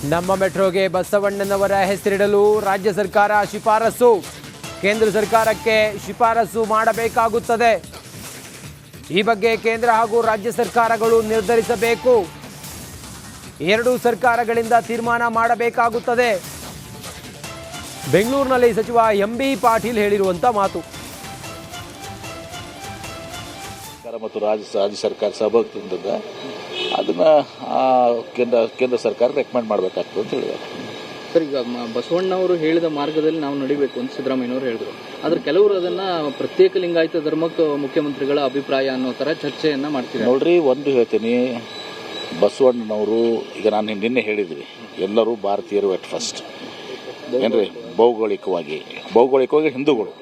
ನಮ್ಮ ಮೆಟ್ರೋಗೆ ಬಸವಣ್ಣನವರ ಹೆಸರಿಡಲು ರಾಜ್ಯ ಸರ್ಕಾರ ಶಿಫಾರಸು. ಕೇಂದ್ರ ಸರ್ಕಾರಕ್ಕೆ ಶಿಫಾರಸು ಮಾಡಬೇಕಾಗುತ್ತದೆ. ಈ ಬಗ್ಗೆ ಕೇಂದ್ರ ಹಾಗೂ ರಾಜ್ಯ ಸರ್ಕಾರಗಳು ನಿರ್ಧರಿಸಬೇಕು. ಎರಡೂ ಸರ್ಕಾರಗಳಿಂದ ತೀರ್ಮಾನ ಮಾಡಬೇಕಾಗುತ್ತದೆ. ಬೆಂಗಳೂರಿನಲ್ಲಿ ಸಚಿವ ಎಂ.ಬಿ. ಪಾಟೀಲ್ ಹೇಳಿರುವಂಥ ಮಾತು. ಮತ್ತು ರಾಜ್ಯ ಸರ್ಕಾರ ಸಹಭಾಗಿತ್ವದಿಂದ ಅದನ್ನ ಕೇಂದ್ರ ಸರ್ಕಾರ ರೆಕಮೆಂಡ್ ಮಾಡಬೇಕಾಗ್ತದೆ ಅಂತ ಹೇಳಿದ್ದಾರೆ. ಸರ್, ಈಗ ಬಸವಣ್ಣವರು ಹೇಳಿದ ಮಾರ್ಗದಲ್ಲಿ ನಾವು ನಡಿಬೇಕು ಅಂತ ಸಿದ್ದರಾಮಯ್ಯನವರು ಹೇಳಿದ್ರು. ಆದ್ರೆ ಕೆಲವರು ಅದನ್ನ ಪ್ರತ್ಯೇಕ ಲಿಂಗಾಯತ ಧರ್ಮಕ್ಕೆ ಮುಖ್ಯಮಂತ್ರಿಗಳ ಅಭಿಪ್ರಾಯ ಅನ್ನೋ ತರ ಚರ್ಚೆಯನ್ನ ಮಾಡ್ತಿದ್ದಾರೆ. ನೋಡ್ರಿ, ಒಂದು ಹೇಳ್ತೀನಿ, ಬಸವಣ್ಣನವರು ಈಗ ನಾನು ನಿನ್ನೆ ಹೇಳಿದ್ವಿ, ಎಲ್ಲರೂ ಭಾರತೀಯರು ಎಟ್ ಫಸ್ಟ್ ಏನ್ರಿ, ಭೌಗೋಳಿಕವಾಗಿ ಹಿಂದೂಗಳು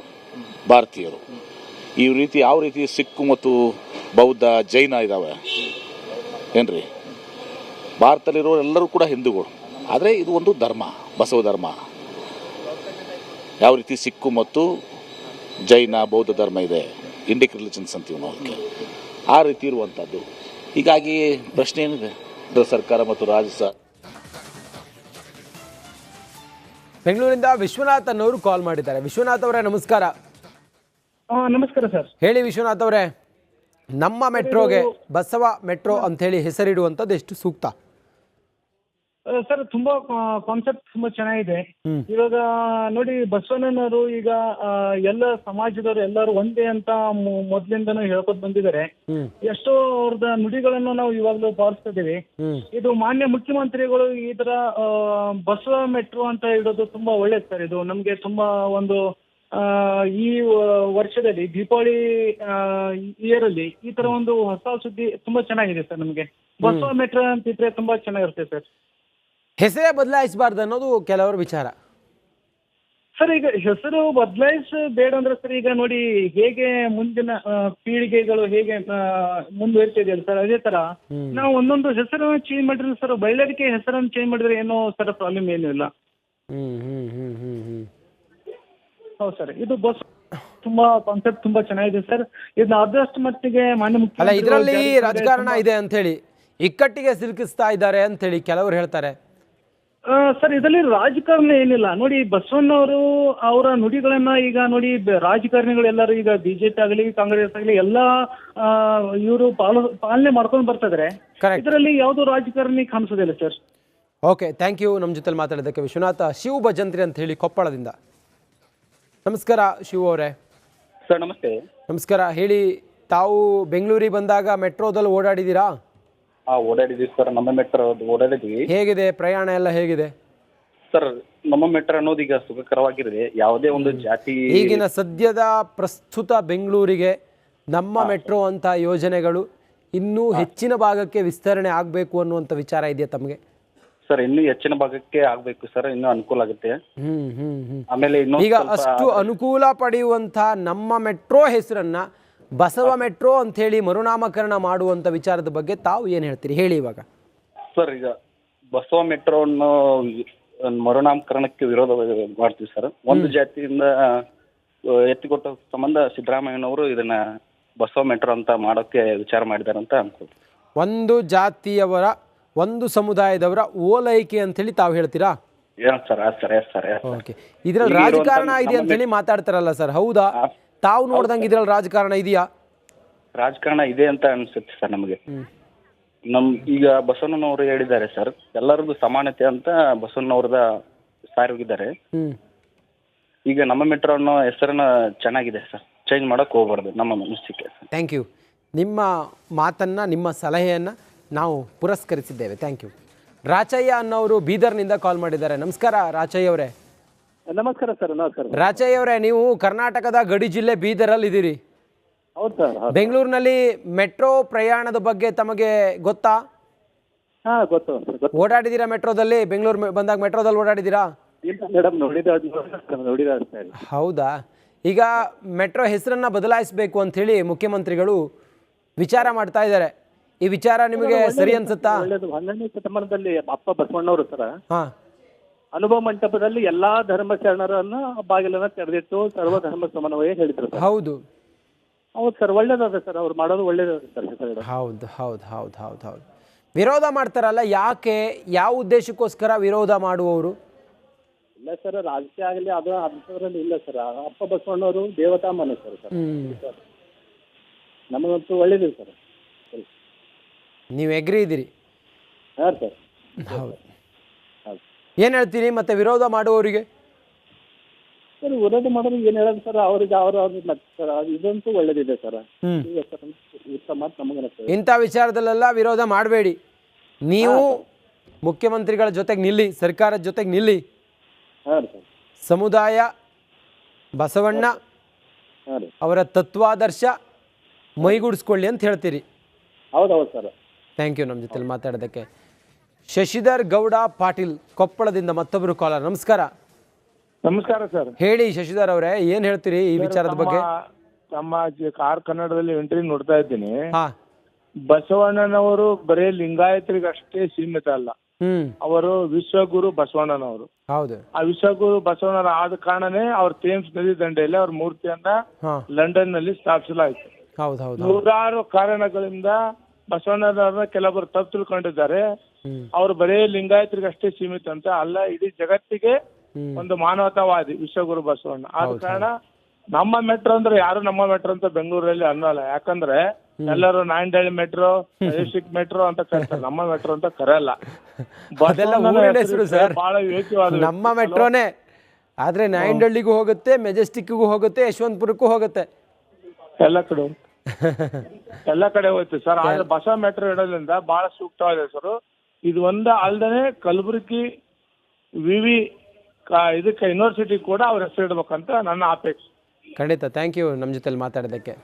ಭಾರತೀಯರು. ಈ ರೀತಿ ಯಾವ ರೀತಿ ಸಿಖ್ ಮತ್ತು ಬೌದ್ಧ ಜೈನ ಇದಾವೆ ಏನ್ರಿ, ಭಾರತದಲ್ಲಿರೋ ಎಲ್ಲರೂ ಕೂಡ ಹಿಂದೂಗಳು. ಆದರೆ ಇದು ಒಂದು ಧರ್ಮ, ಬಸವ ಧರ್ಮ. ಯಾವ ರೀತಿ ಸಿಕ್ಕು ಮತ್ತು ಜೈನ ಬೌದ್ಧ ಧರ್ಮ ಇದೆ, ಇಂಡಿಕ್ ರಿಲಿಜನ್ಸ್ ಅಂತೀವಿ ನಾವು, ಆ ರೀತಿ ಇರುವಂಥದ್ದು. ಹೀಗಾಗಿ ಪ್ರಶ್ನೆ ಏನಿದೆ, ಸರ್ಕಾರ ಮತ್ತು ರಾಜ್ಯ ಬೆಂಗಳೂರಿಂದ ವಿಶ್ವನಾಥ್ ಅನ್ನೋರು ಕಾಲ್ ಮಾಡಿದ್ದಾರೆ. ವಿಶ್ವನಾಥ್ ಅವರೇ ನಮಸ್ಕಾರ. ನಮಸ್ಕಾರ ಸರ್. ಹೇಳಿ ವಿಶ್ವನಾಥ್ ಅವರೇ, ನಮ್ಮ ಮೆಟ್ರೋಗೆ ಬಸವ ಮೆಟ್ರೋ ಅಂತ ಹೇಳಿ ಹೆಸರಿಡುವಂಥದ್ದು ಎಷ್ಟು ಸೂಕ್ತ? ಸರ್, ತುಂಬಾ ಕಾನ್ಸೆಪ್ಟ್ ತುಂಬಾ ಚೆನ್ನಾಗಿದೆ. ಇವಾಗ ನೋಡಿ, ಬಸವಣ್ಣನವರು ಈಗ ಎಲ್ಲ ಸಮಾಜದವರು ಎಲ್ಲರೂ ಒಂದೇ ಅಂತ ಮೊದ್ಲಿಂದನೂ ಹೇಳ್ಕೊತ ಬಂದಿದ್ದಾರೆ. ಎಷ್ಟೋ ಅವ್ರದ ನುಡಿಗಳನ್ನು ನಾವು ಇವಾಗಲೂ ಪಾಲಿಸ್ತಾ ಇದೀವಿ. ಇದು ಮಾನ್ಯ ಮುಖ್ಯಮಂತ್ರಿಗಳು ಈ ತರ ಬಸವ ಮೆಟ್ರೋ ಅಂತ ಇಡೋದು ತುಂಬಾ ಒಳ್ಳೇದು ಸರ್. ಇದು ನಮ್ಗೆ ತುಂಬಾ ಒಂದು ಈ ವರ್ಷದಲ್ಲಿ ದೀಪಾವಳಿ ಇಯರ್ ಅಲ್ಲಿ ಈ ತರ ಒಂದು ಹೊಸ ಸುದ್ದಿ ತುಂಬಾ ಚೆನ್ನಾಗಿದೆ ಸರ್. ನಮ್ಗೆ ಬಸವ ಮೆಟ್ರೋ ಅಂತಿದ್ರೆ ತುಂಬಾ ಚೆನ್ನಾಗಿರುತ್ತೆ ಸರ್. ಹೆಸರೇ ಬದಲಾಯಿಸಬಾರ್ದು ಅನ್ನೋದು ಕೆಲವರ ವಿಚಾರ ಸರ್. ಈಗ ಹೆಸರು ಬದಲಾಯಿಸಬೇಡ ಅಂದ್ರೆ ಸರ್, ಈಗ ನೋಡಿ ಹೇಗೆ ಮುಂದಿನ ಪೀಳಿಗೆಗಳು ಹೇಗೆ ಮುಂದುವರಿತಿದೆಯಲ್ಲ ಸರ್, ಅದೇ ತರ ನಾವು ಒಂದೊಂದು ಹೆಸರನ್ನು ಚೇಂಜ್ ಮಾಡಿದ್ರೆ ಸರ್, ಒಳ್ಳೆದಕ್ಕೆ ಹೆಸರನ್ನು ಚೇಂಜ್ ಮಾಡಿದ್ರೆ ಏನೋ ಸರ್ ಪ್ರಾಬ್ಲಮ್ ಏನೂ ಇಲ್ಲ. ಹೌದು ಸರ್, ಇದು ಬಸ್ ತುಂಬಾ ಕಾನ್ಸೆಪ್ಟ್ ತುಂಬಾ ಚೆನ್ನಾಗಿದೆ ಸರ್. ಇದನ್ನ ಆದಷ್ಟು ಮಟ್ಟಿಗೆ ಮಾನ್ಯ ಮುಖ್ಯ ಅಲ್ಲ, ಇದರಲ್ಲಿ ರಾಜಕಾರಣ ಇದೆ ಅಂತ ಹೇಳಿ ಇಕ್ಕಟ್ಟಿಗೆ ಸಿಲುಕಿಸ್ತಾ ಇದ್ದಾರೆ ಅಂತ ಹೇಳಿ ಕೆಲವರು ಹೇಳ್ತಾರೆ. ಸರ್, ಇದರಲ್ಲಿ ರಾಜಕಾರಣ ಏನಿಲ್ಲ ನೋಡಿ. ಬಸವಣ್ಣವರು ಅವರ ನುಡಿಗಳನ್ನ ಈಗ ನೋಡಿ, ರಾಜಕಾರಣಿಗಳು ಎಲ್ಲರೂ ಈಗ ಬಿಜೆಪಿ ಆಗಲಿ ಕಾಂಗ್ರೆಸ್ ಆಗಲಿ ಎಲ್ಲ ಇವರು ಪಾಲನೆ ಮಾಡ್ಕೊಂಡು ಬರ್ತಾ ಇದಾರೆ. ಇದರಲ್ಲಿ ಯಾವ್ದು ರಾಜಕಾರಣಿ ಕಾಣಿಸೋದಿಲ್ಲ ಸರ್. ಓಕೆ, ಥ್ಯಾಂಕ್ ಯು ನಮ್ಮ ಜೊತೆ ಮಾತಾಡೋದಕ್ಕೆ. ವಿಶ್ವನಾಥ. ಶಿವ್ ಭಜಂತ್ರಿ ಅಂತ ಹೇಳಿ ಕೊಪ್ಪಳದಿಂದ. ನಮಸ್ಕಾರ ಶಿವ್ ಅವರೇ. ಸರ್ ನಮಸ್ತೆ. ನಮಸ್ಕಾರ. ಹೇಳಿ, ತಾವು ಬೆಂಗಳೂರಿಗೆ ಬಂದಾಗ ಮೆಟ್ರೋದಲ್ಲಿ ಓಡಾಡಿದ್ದೀರಾ? ಓಡಾಡಿದ್ವಿ ಸರ್, ನಮ್ಮ ಮೆಟ್ರೋ ಓಡಾಡಿದ್ವಿ. ಹೇಗಿದೆ ಪ್ರಯಾಣ ಎಲ್ಲ ಹೇಗಿದೆ ಸರ್? ನಮ್ಮ ಮೆಟ್ರೋ ಅನ್ನೋದು ಈಗ ಸುಖಕರವಾಗಿರುತ್ತೆ. ಯಾವುದೇ ಒಂದು ಜಾತಿ ಈಗಿನ ಸದ್ಯದ ಪ್ರಸ್ತುತ ಬೆಂಗಳೂರಿಗೆ ನಮ್ಮ ಮೆಟ್ರೋ ಅಂತ ಯೋಜನೆಗಳು ಇನ್ನೂ ಹೆಚ್ಚಿನ ಭಾಗಕ್ಕೆ ವಿಸ್ತರಣೆ ಆಗಬೇಕು ಅನ್ನುವಂಥ ವಿಚಾರ ಇದೆಯಾ ತಮಗೆ? ಸರ್, ಇನ್ನೂ ಹೆಚ್ಚಿನ ಭಾಗಕ್ಕೆ ಆಗ್ಬೇಕು ಸರ್, ಇನ್ನೂ ಅನುಕೂಲ ಆಗುತ್ತೆ. ಆಮೇಲೆ ಈಗ ಅಷ್ಟು ಅನುಕೂಲ ಪಡೆಯುವಂತ ನಮ್ಮ ಮೆಟ್ರೋ ಹೆಸರನ್ನ ಬಸವ ಮೆಟ್ರೋ ಅಂತ ಹೇಳಿ ಮರುನಾಮಕರಣ ಮಾಡುವಂತ ವಿಚಾರದ ಬಗ್ಗೆ ತಾವು ಏನ್ ಹೇಳ್ತೀರಿ ಹೇಳಿ ಇವಾಗ? ಸರ್, ಈಗ ಬಸವ ಮೆಟ್ರೋ ಅನ್ನೋ ಮರುನಾಮಕರಣಕ್ಕೆ ವಿರೋಧ ಮಾಡ್ತೀವಿ ಸರ್. ಒಂದು ಜಾತಿಯಿಂದ ಎತ್ತಿಕೊಟ್ಟ ಸಂಬಂಧ ಸಿದ್ದರಾಮಯ್ಯನವರು ಇದನ್ನ ಬಸವ ಮೆಟ್ರೋ ಅಂತ ಮಾಡೋಕೆ ವಿಚಾರ ಮಾಡಿದಾರೆ ಅಂತ ಅನ್ಕೋತೀವಿ. ಒಂದು ಜಾತಿಯವರ ಒಂದು ಸಮುದಾಯದವರ ಓಲೈಕೆ ಅಂತ ಹೇಳಿ ತಾವು ಹೇಳ್ತೀರಾ? ಇದ್ರಲ್ಲಿ ರಾಜಕಾರಣ ಇದೆ ಅಂತ ಹೇಳಿ ಮಾತಾಡ್ತಾರಲ್ಲ ಸರ್, ಹೌದಾ? ತಾವು ನೋಡ್ದಂಗೆ ಇದ್ರಲ್ಲಿ ರಾಜಕಾರಣ ಇದೆಯಾ? ರಾಜಕಾರಣ ಇದೆ ಅಂತ ಅನ್ಸುತ್ತೆ ಸರ್ ನಮಗೆ. ಈಗ ಬಸವಣ್ಣನವರು ಹೇಳಿದ್ದಾರೆ ಸರ್, ಎಲ್ಲರಿಗೂ ಸಮಾನತೆ ಅಂತ ಬಸವಣ್ಣವ್ರದ ಸಾರಿ ಹೋಗಿದ್ದಾರೆ. ಈಗ ನಮ್ಮ ಮೆಟ್ರೋ ಅನ್ನೋ ಹೆಸರನ್ನ ಚೆನ್ನಾಗಿದೆ ಸರ್, ಚೇಂಜ್ ಮಾಡಕ್ ಹೋಗ್ಬಾರ್ದು ನಮ್ಮ ಮನಸ್ಸಿಗೆ. Thank you. ನಿಮ್ಮ ಮಾತನ್ನ, ನಿಮ್ಮ ಸಲಹೆಯನ್ನ ನಾವು ಪುರಸ್ಕರಿಸಿದ್ದೇವೆ. Thank you. ರಾಚಯ್ಯ ಅನ್ನೋರು ಬೀದರ್ನಿಂದ ಕಾಲ್ ಮಾಡಿದ್ದಾರೆ. ನಮಸ್ಕಾರ ರಾಚಯ್ಯ ಅವರೇ. ನಮಸ್ಕಾರ ಸರ್. ನಮಸ್ಕಾರ ರಾಚಯ್ಯ ಅವರೇ, ನೀವು ಕರ್ನಾಟಕದ ಗಡಿ ಜಿಲ್ಲೆ ಬೀದರಲ್ಲಿ ಇದ್ದೀರಿ. ಹೌದು ಸರ್. ಬೆಂಗಳೂರಿನಲ್ಲಿ ಮೆಟ್ರೋ ಪ್ರಯಾಣದ ಬಗ್ಗೆ ತಮಗೆ ಗೊತ್ತಾ? ಗೊತ್ತು. ಓಡಾಡಿದ್ದೀರಾ ಮೆಟ್ರೋದಲ್ಲಿ? ಬೆಂಗಳೂರು ಬಂದಾಗ ಮೆಟ್ರೋದಲ್ಲಿ ಓಡಾಡಿದ್ದೀರಾ? ಹೌದಾ? ಈಗ ಮೆಟ್ರೋ ಹೆಸರನ್ನ ಬದಲಾಯಿಸಬೇಕು ಅಂತ ಹೇಳಿ ಮುಖ್ಯಮಂತ್ರಿಗಳು ವಿಚಾರ ಮಾಡ್ತಾ ಇದ್ದಾರೆ. ಈ ವಿಚಾರ ನಿಮಗೆ ಸರಿ ಅನ್ಸುತ್ತಾ? 12ನೇ ಶತಮಾನದಲ್ಲಿ ಅಪ್ಪ ಬಸವಣ್ಣವರು ಸರ ಅನುಭವ ಮಂಟಪದಲ್ಲಿ ಎಲ್ಲಾ ಧರ್ಮ ಶರಣರನ್ನ ಬಾಗಿಲನ್ನ ತೆರೆದಿಟ್ಟು ಸರ್ವ ಧರ್ಮ ಸಮನ್ವಯ ಹೇಳಿದ್ರು. ಹೌದು ಹೌದು ಸರ್, ಒಳ್ಳೇದಾದ ಸರ್, ಅವ್ರು ಮಾಡೋದು ಒಳ್ಳೇದಾದ ಸರ್. ಹೌದು ಹೌದು ಹೌದು ಹೌದು ಹೌದು. ವಿರೋಧ ಮಾಡ್ತಾರಲ್ಲ, ಯಾಕೆ, ಯಾವ ಉದ್ದೇಶಕ್ಕೋಸ್ಕರ ವಿರೋಧ ಮಾಡುವವರು? ಇಲ್ಲ ಸರ್, ರಾಜಕೀಯ ಆಗಲಿ ಅದು ಅಂಥದ್ರಲ್ಲಿ ಇಲ್ಲ ಸರ್. ಅಪ್ಪ ಬಸವಣ್ಣವರು ದೇವತಾಮನೆ ಸರ್. ನಮಗಂತೂ ಒಳ್ಳೇದಿದೆ ಸರ್. ನೀವು ಎಗ್ರಿ ಇದ್ದೀರಿ? ಹಾಂ ಸರ್. ಹೌದು. ಏನು ಹೇಳ್ತೀರಿ ಮತ್ತೆ ವಿರೋಧ ಮಾಡುವವರಿಗೆ? ಸರ್ ವಿರೋಧ ಮಾಡೋದು ಏನು ಹೇಳೋದು ಸರ್, ಅವ್ರಿಗೆ ಅವ್ರ ಸರ್ ಇದಂತೂ ಒಳ್ಳೇದಿದೆ ಸರ್. ಈಗ ಸರ್ ಉತ್ತಮ ಅಂತ ನಮಗನ್ನಿಸ್ತದೆ. ಇಂಥ ವಿಚಾರದಲ್ಲೆಲ್ಲ ವಿರೋಧ ಮಾಡಬೇಡಿ. ನೀವು ಮುಖ್ಯಮಂತ್ರಿಗಳ ಜೊತೆಗೆ ನಿಲ್ಲಿ, ಸರ್ಕಾರದ ಜೊತೆಗೆ ನಿಲ್ಲಿ. ಹಾಂ ರೀ ಸರ್. ಸಮುದಾಯ ಬಸವಣ್ಣ ಹಾಂ ರೀ. ಅವರ ತತ್ವಾದರ್ಶ ಮೈಗೂಡಿಸ್ಕೊಳ್ಳಿ ಅಂತ ಹೇಳ್ತೀರಿ. ಹೌದೌದು ಸರ್. ಥ್ಯಾಂಕ್ ಯು ನಮ್ಮ ಜೊತೆಲಿ ಮಾತಾಡೋದಕ್ಕೆ. ಶಶಿಧರ್ ಗೌಡ ಪಾಟೀಲ್ ಕೊಪ್ಪಳದಿಂದ ಮತ್ತೊಬ್ಬರು ಕಾಲರ್. ನಮಸ್ಕಾರ. ನಮಸ್ಕಾರ ಸರ್. ಹೇಳಿ ಶಶಿಧರ್ ಅವರೇ, ಏನು ಹೇಳ್ತೀರಿ ಈ ವಿಚಾರದ ಬಗ್ಗೆ? ನಮ್ಮ ಕಾರ್ ಕನ್ನಡದಲ್ಲಿ ಇಂಟರ್ವ್ಯೂ ನೋಡ್ತಾ ಇದ್ದೀನಿ. ಹಾ, ಬಸವಣ್ಣನವರು ಬರೀ ಲಿಂಗಾಯತರಿಗೆ ಅಷ್ಟೇ ಸೀಮಿತ ಅಲ್ಲ, ಅವರು ವಿಶ್ವಗುರು ಬಸವಣ್ಣನವರು. ಹೌದು. ಆ ವಿಶ್ವಗುರು ಬಸವಣ್ಣನ ಆದ ಕಾರಣನೇ ಅವ್ರ ಥೇಮ್ಸ್ ನದಿ ದಂಡೆಯಲ್ಲಿ ಅವ್ರ ಮೂರ್ತಿಯನ್ನ ಲಂಡನ್ ನಲ್ಲಿ ಸ್ಥಾಪಿಸಲಾಯಿತು. ಹೌದು ಹೌದು. ನೂರಾರು ಕಾರಣಗಳಿಂದ ಬಸವಣ್ಣನವ್ರನ್ನ ಕೆಲವರು ತಪ್ಪು ತಿಳ್ಕೊಂಡಿದ್ದಾರೆ. ಅವ್ರು ಬರೀ ಲಿಂಗಾಯತರಿಗೆ ಅಷ್ಟೇ ಸೀಮಿತ ಅಂತ ಅಲ್ಲ, ಇಡೀ ಜಗತ್ತಿಗೆ ಒಂದು ಮಾನವತಾವಾದಿ ವಿಶ್ವಗುರು ಬಸವಣ್ಣ. ಆದ ಕಾರಣ ನಮ್ಮ ಮೆಟ್ರೋ ಅಂದ್ರೆ ಯಾರು ನಮ್ಮ ಮೆಟ್ರೋ ಅಂತ ಬೆಂಗಳೂರಲ್ಲಿ ಅನ್ನಲ್ಲ. ಯಾಕಂದ್ರೆ ಎಲ್ಲರೂ ನಾಯಂಡಹಳ್ಳಿ ಮೆಟ್ರೋ, ಡಿಸ್ಟ್ರಿಕ್ಟ್ ಮೆಟ್ರೋ ಅಂತ ಕರೀತಾರೆ, ನಮ್ಮ ಮೆಟ್ರೋ ಅಂತ ಕರೆಯಲ್ಲ. ಬಹಳ ವಿವೇಕವಾದ ನಮ್ಮ ಮೆಟ್ರೋನೇ, ಆದ್ರೆ ನಾಯಂಡಹಳ್ಳಿಗೂ ಹೋಗುತ್ತೆ, ಮೆಜೆಸ್ಟಿಕ್ಗೂ ಹೋಗುತ್ತೆ, ಯಶವಂತಪುರಕ್ಕೂ ಹೋಗುತ್ತೆ, ಎಲ್ಲ ಕಡೆ ಹೋಯ್ತು ಸರ್. ಆದ್ರೆ ಬಸವ ಮೆಟ್ರೋ ಇಡೋದ್ರಿಂದ ಬಹಳ ಸೂಕ್ತವಾಗಿದೆ ಸರ್. ಇದು ಒಂದ ಅಲ್ದೇನೆ ಕಲಬುರಗಿ ವಿವಿ ಇದಕ್ಕೆ ಯೂನಿವರ್ಸಿಟಿ ಕೂಡ ಅವ್ರ ಹೆಸರು ಇಡ್ಬೇಕಂತ ನನ್ನ ಅಪೇಕ್ಷೆ. ಖಂಡಿತ. ಥ್ಯಾಂಕ್ ಯು ನಮ್ಮ ಜೊತೆಲಿ ಮಾತಾಡೋದಕ್ಕೆ.